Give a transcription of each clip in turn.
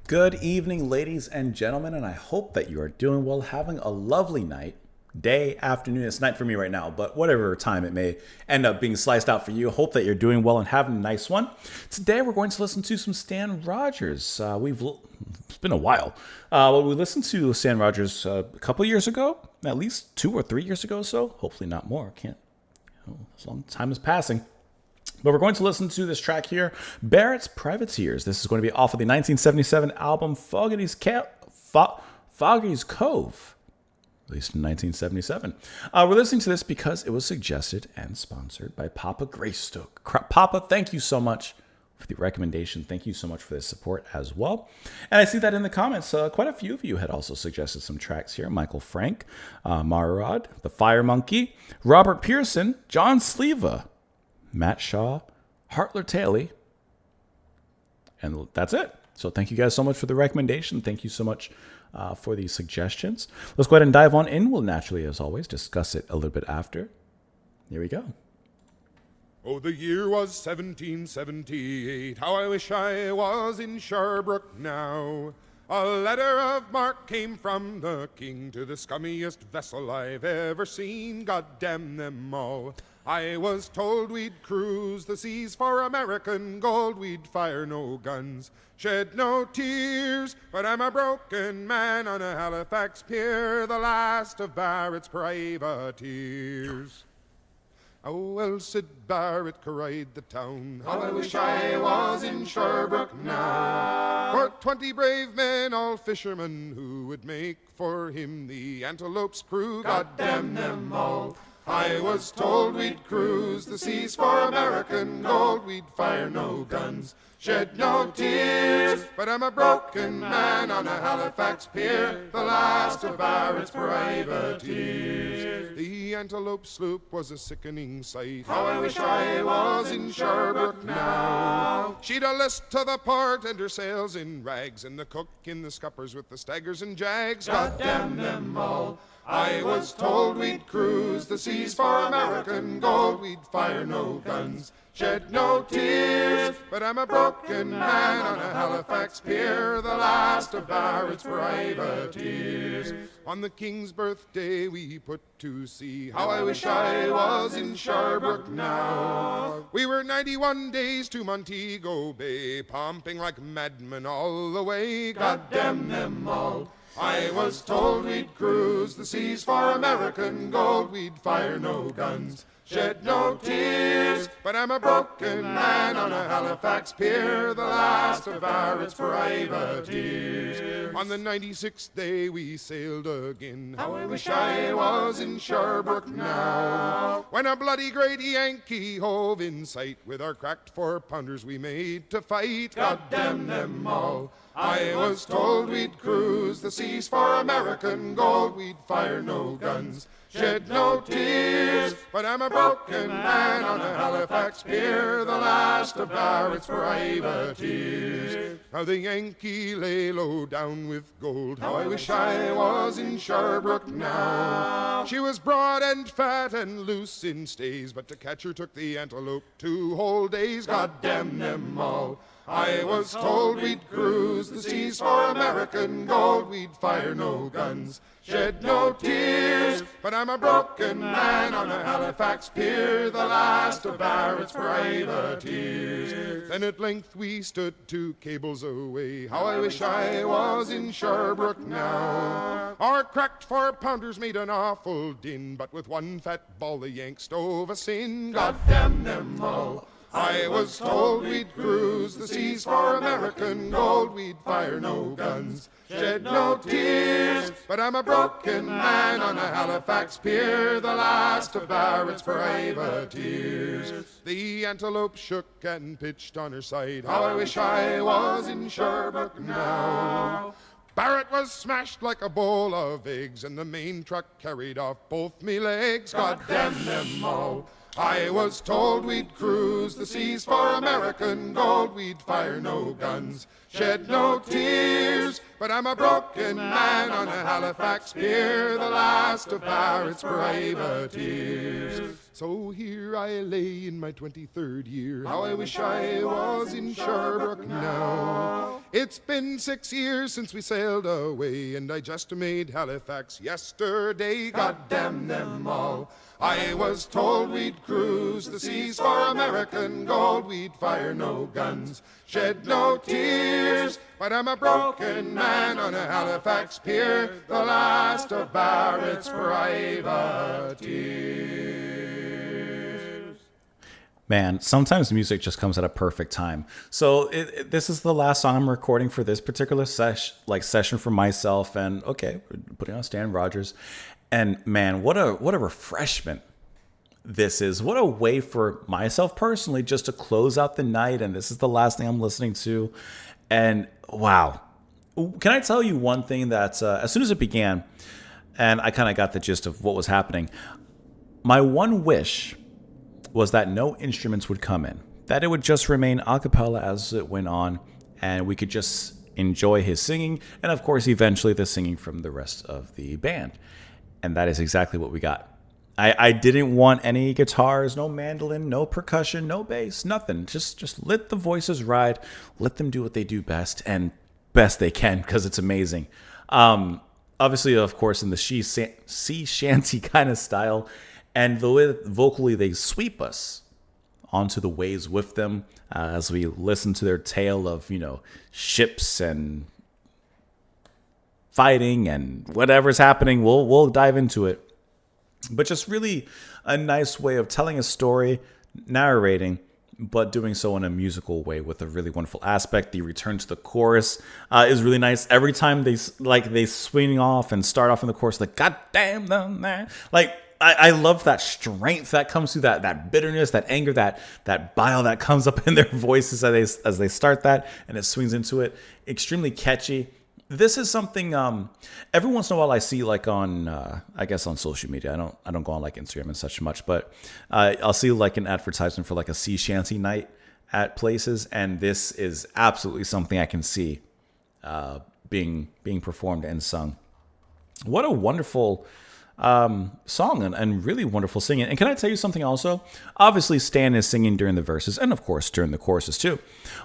Good evening, ladies and gentlemen, and I hope that you are doing well, having a lovely night, day, afternoon. It's night for me right now, but whatever time it may end up being sliced out for you, hope that you're doing well and having a nice one. Today, we're going to listen to some Stan Rogers. It's been a while. We listened to Stan Rogers a couple years ago, at least 2 or 3 years ago, so hopefully not more. As long as time is passing. But we're going to listen to this track here, Barrett's Privateers. This is going to be off of the 1977 album Fogarty's Cove, released in 1977. We're listening to this because it was suggested and sponsored by Papa Greystoke. Papa, thank you so much for the recommendation. Thank you so much for the support as well. And I see that in the comments, quite a few of you had also suggested some tracks here. Michael Frank, Mararod, The Fire Monkey, Robert Pearson, John Sleva, Matt Shaw, Hartler Taley, and that's it. So thank you guys so much for the recommendation. Thank you so much for the suggestions. Let's go ahead and dive on in. We'll naturally, as always, discuss it a little bit after. Here we go. Oh, the year was 1778. How I wish I was in Sherbrooke now. A letter of marque came from the king to the scummiest vessel I've ever seen. God damn them all. I was told we'd cruise the seas for American gold. We'd fire no guns, shed no tears. But I'm a broken man on a Halifax pier, the last of Barrett's privateers. Oh, well, said Barrett, cried the town, how I wish I was in Sherbrooke now. For 20 brave men, all fishermen, who would make for him the Antelope's crew. God damn them all. I was told we'd cruise the seas for American gold. We'd fire no guns, shed no tears. But I'm a broken man on a Halifax pier, the last of Barrett's privateers. The Antelope sloop was a sickening sight. How I wish I was in Sherbrooke now. She'd a list to the port and her sails in rags, and the cook in the scuppers with the staggers and jags. God damn them all. I was told we'd cruise the seas for American gold. We'd fire no guns, shed no tears. But I'm a broken man on a Halifax pier, the last of Barrett's privateers. On the King's birthday we put to sea. How I wish I was in Sherbrooke now. We were 91 days to Montego Bay, pumping like madmen all the way. God damn them all. I was told we'd cruise the seas for American gold. We'd fire no guns, shed no tears. But I'm a broken man on a Halifax pier, the last of Barrett's privateers. On the 96th day we sailed again. How I wish I was in Sherbrooke now. When a bloody great Yankee hove in sight, with our cracked 4-pounders we made to fight. God damn them all. I was told we'd cruise the seas for American gold. We'd fire no guns, shed no tears. But I'm a broken man on a Halifax pier, the last of Barrett's privateers. Now the Yankee lay low down with gold. How I wish I was in Sherbrooke now. She was broad and fat and loose in stays, but to catch her took the Antelope 2 whole days. God damn them all. I was told we'd cruise the seas for American gold. We'd fire no guns, shed no tears. But I'm a broken man on a Halifax pier, the last of Barrett's privateers. Then at length we stood 2 cables away. How I wish I was in Sherbrooke now. Our cracked 4-pounders made an awful din, but with one fat ball the Yanks stove us in. God damn them all. I was told we'd cruise the seas for American gold. We'd fire no guns, shed no tears. But I'm a broken man on a Halifax pier, the last of Barrett's privateers. The Antelope shook and pitched on her side. How I wish I was in Sherbrooke now. Barrett was smashed like a bowl of eggs, and the main truck carried off both me legs. God damn them all. I was told we'd cruise the seas for American gold. We'd fire no guns, shed no tears. But I'm a broken man on a Halifax pier, the last of Barrett's privateers. So here I lay in my 23rd year, how I wish I was in Sherbrooke now. It's been 6 years since we sailed away, and I just made Halifax yesterday, God damn them all. I was told we'd cruise the seas for American gold, we'd fire no guns, shed no tears. But I'm a broken man on a Halifax pier, the last of Barrett's privateers. Man, sometimes music just comes at a perfect time. So this is the last song I'm recording for this particular session for myself. And okay, we're putting on Stan Rogers. And man, what a refreshment this is. What a way for myself personally just to close out the night. And this is the last thing I'm listening to. And wow. Can I tell you one thing that as soon as it began, and I kind of got the gist of what was happening, my one wish was that no instruments would come in, that it would just remain a cappella as it went on, and we could just enjoy his singing, and of course, eventually the singing from the rest of the band. And that is exactly what we got. I didn't want any guitars, no mandolin, no percussion, no bass, nothing. Just let the voices ride, let them do what they do best, and best they can, because it's amazing. Obviously, of course, in the sea shanty kind of style, and the way vocally they sweep us onto the waves with them as we listen to their tale of, ships and fighting and whatever's happening. We'll dive into it. But just really a nice way of telling a story, narrating, but doing so in a musical way with a really wonderful aspect. The return to the chorus is really nice. Every time they swing off and start off in the chorus, like, God damn them, man. Like, I love that strength that comes through, that bitterness, that anger, that bile that comes up in their voices as they start that, and it swings into it. Extremely catchy. This is something every once in a while I see, like on I guess on social media. I don't go on like Instagram and such much, but I'll see like an advertisement for like a sea shanty night at places, and this is absolutely something I can see being performed and sung. What a wonderful song and really wonderful singing. And can I tell you something also? Obviously, Stan is singing during the verses and, of course, during the choruses too.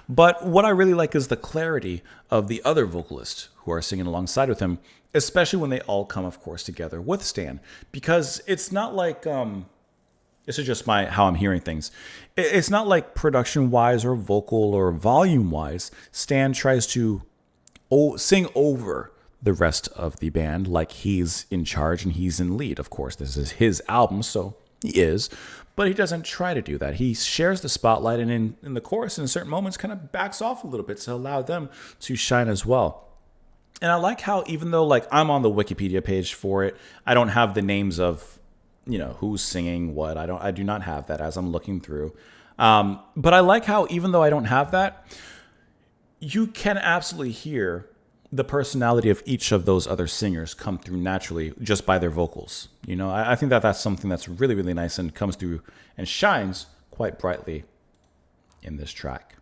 But what I really like is the clarity of the other vocalists who are singing alongside with him, especially when they all come, of course, together with Stan. Because it's not like, this is just how I'm hearing things. It's not like production-wise or vocal or volume-wise, Stan tries to sing over the rest of the band like he's in charge and he's in lead. Of course, this is his album, so he is, but he doesn't try to do that. He shares the spotlight, and in the chorus in certain moments kind of backs off a little bit to allow them to shine as well. And I like how, even though like I'm on the Wikipedia page for it, I don't have the names of who's singing what. I do not have that as I'm looking through. But I like how, even though I don't have that, you can absolutely hear the personality of each of those other singers come through naturally just by their vocals. I think that's something that's really, really nice and comes through and shines quite brightly in this track.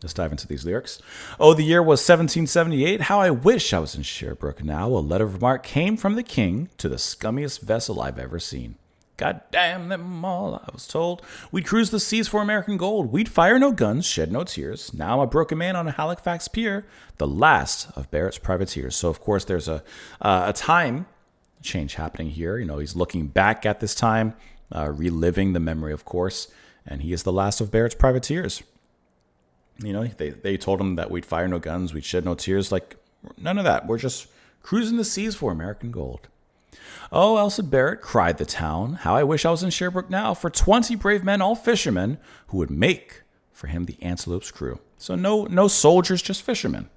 Let's dive into these lyrics. Oh, the year was 1778. How I wish I was in Sherbrooke now. A letter of marque came from the king to the scummiest vessel I've ever seen. God damn them all, I was told. We'd cruise the seas for American gold. We'd fire no guns, shed no tears. Now I'm a broken man on a Halifax pier, the last of Barrett's privateers. So, of course, there's a time change happening here. He's looking back at this time, reliving the memory, of course, and he is the last of Barrett's privateers. They told him that we'd fire no guns, we'd shed no tears. Like, none of that. We're just cruising the seas for American gold. Oh, Elsa Barrett, cried the town, how I wish I was in Sherbrooke now for 20 brave men, all fishermen, who would make for him the Antelope's crew. So no soldiers, just fishermen.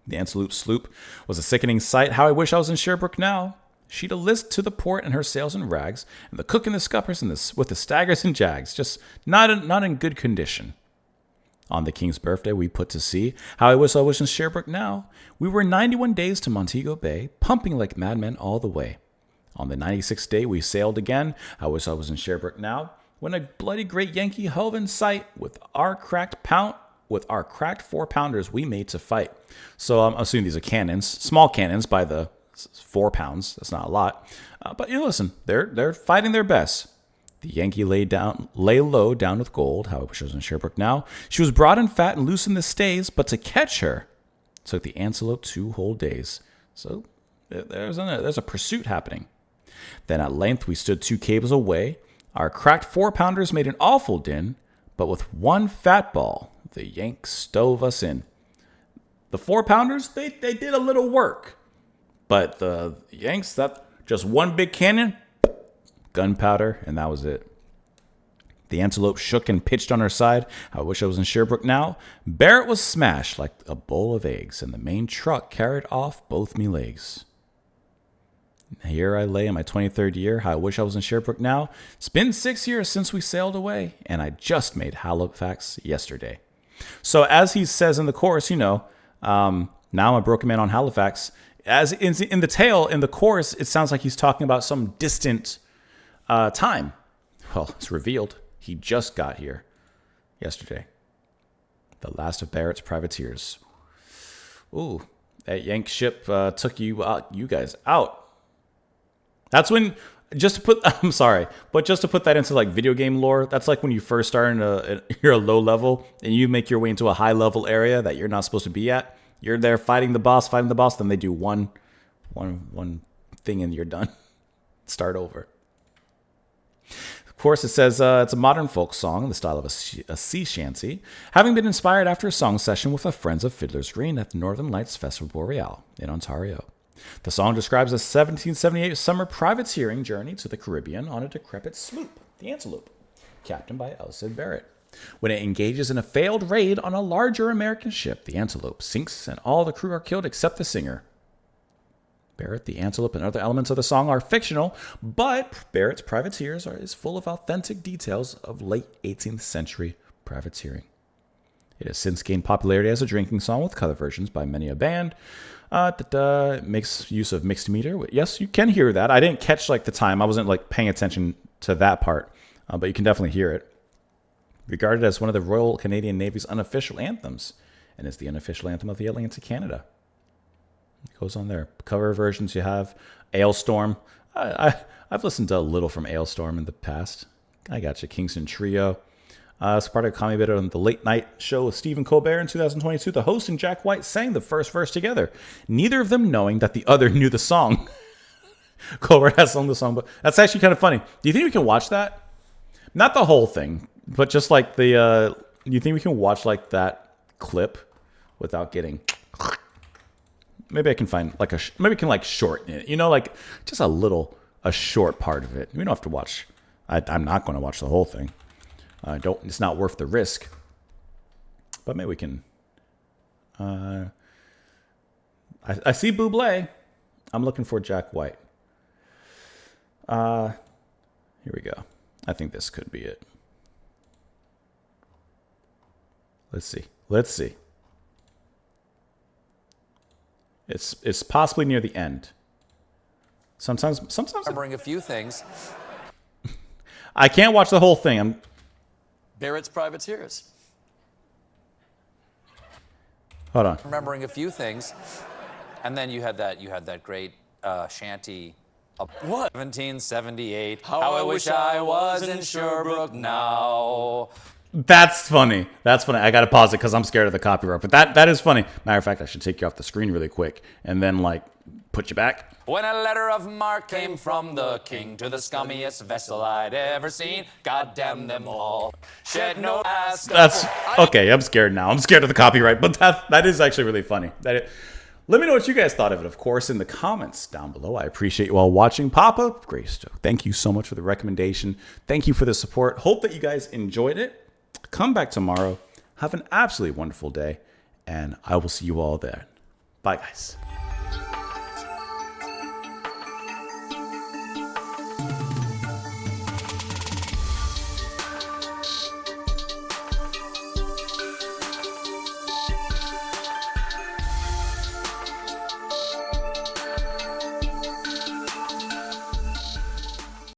The Antelope sloop was a sickening sight. How I wish I was in Sherbrooke now. She'd a list to the port and her sails in rags, and the cook and the scuppers with the staggers and jags, just not in good condition. On the king's birthday, we put to sea. How I wish in Sherbrooke now. We were 91 days to Montego Bay, pumping like madmen all the way. On the 96th day, we sailed again. I wish I was in Sherbrooke now. When a bloody great Yankee hove in sight, with our cracked with our cracked 4-pounders we made to fight. So I'm assuming these are cannons, small cannons by the 4 pounds. That's not a lot. But you know, listen, they're fighting their best. The Yankee lay low down with gold. How I wish I was in Sherbrooke now. She was broad and fat and loose in the stays, but to catch her took the antelope 2 whole days. So there's a pursuit happening. Then at length we stood 2 cables away. Our cracked 4-pounders made an awful din, but with 1 fat ball, the Yanks stove us in. The 4-pounders, they did a little work. But the Yanks, that just 1 big cannon, gunpowder, and that was it. The antelope shook and pitched on her side. I wish I was in Sherbrooke now. Barrett was smashed like a bowl of eggs, and the main truck carried off both me legs. Here I lay in my 23rd year. How I wish I was in Sherbrooke now. It's been 6 years since we sailed away, and I just made Halifax yesterday. So as he says in the chorus, now I'm a broken man on Halifax. As in the tale, in the chorus, it sounds like he's talking about some distant time. Well, it's revealed. He just got here yesterday. The last of Barrett's privateers. Ooh, that Yank ship took you guys out. That's when, I'm sorry, but just to put that into like video game lore, that's like when you first start you're a low level and you make your way into a high level area that you're not supposed to be at. You're there fighting the boss, then they do one thing and you're done. Start over. Of course, it says it's a modern folk song in the style of a sea shanty, having been inspired after a song session with the Friends of Fiddler's Green at the Northern Lights Festival Boreal in Ontario. The song describes a 1778 summer privateering journey to the Caribbean on a decrepit sloop, the Antelope, captained by Elsid Barrett. When it engages in a failed raid on a larger American ship, the Antelope sinks and all the crew are killed except the singer. Barrett, the Antelope, and other elements of the song are fictional, but Barrett's Privateers is full of authentic details of late 18th century privateering. It has since gained popularity as a drinking song with cover versions by many a band. It makes use of mixed meter. Yes, you can hear that. I didn't catch the time. I wasn't paying attention to that part, but you can definitely hear it. Regarded as one of the Royal Canadian Navy's unofficial anthems, and is the unofficial anthem of the Atlantic Canada. It goes on there. Cover versions you have Ailstorm. I've listened to a little from Ailstorm in the past. I got you. Kingston Trio. As part of a comedy bit on the Late Night Show with Stephen Colbert in 2022, the host and Jack White sang the first verse together, neither of them knowing that the other knew the song. Colbert has sung the song, but that's actually kind of funny. Do you think we can watch that? Not the whole thing, but just do you think we can watch that clip without getting? Maybe I can find maybe we can shorten it, just a short part of it. We don't have to watch. I'm not going to watch the whole thing. It's not worth the risk. But maybe we can. I see Bublé. I'm looking for Jack White. Here we go. I think this could be it. Let's see. It's possibly near the end. Sometimes Remembering a few things. I can't watch the whole thing. Barrett's Privateers. Hold on. Remembering a few things, and then you had that great shanty. What? 1778. How I wish I was in Sherbrooke now. That's funny. I gotta pause it because I'm scared of the copyright. But that is funny. Matter of fact, I should take you off the screen really quick and then put you back. When a letter of marque came from the king to the scummiest vessel I'd ever seen, God damn them all. Shed no ass. That's okay. I'm scared now. I'm scared of the copyright, but that is actually really funny. Let me know what you guys thought of it, of course, in the comments down below. I appreciate you all watching. Papa Greystoke, thank you so much for the recommendation. Thank you for the support. Hope that you guys enjoyed it. Come back tomorrow. Have an absolutely wonderful day, and I will see you all there. Bye, guys.